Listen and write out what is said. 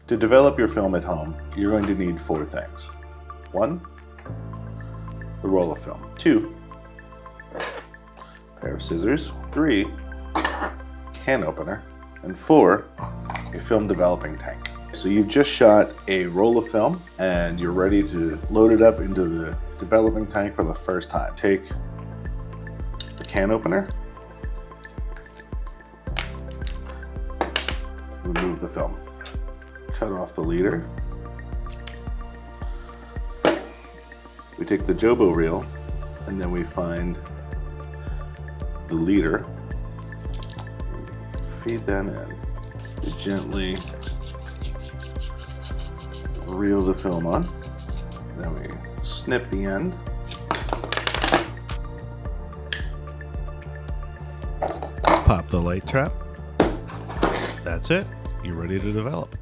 To develop your film at home, you're going to need 4 things. 1, the roll of film. 2, a pair of scissors. 3, can opener. And 4, a film developing tank. So you've just shot a roll of film and you're ready to load it up into the developing tank for the first time. Take the can opener, remove the film, cut off the leader. We take the jobo reel and then we find the leader, feed that in. We gently reel the film on, then we snip the end. Pop the light trap. That's it. You're ready to develop.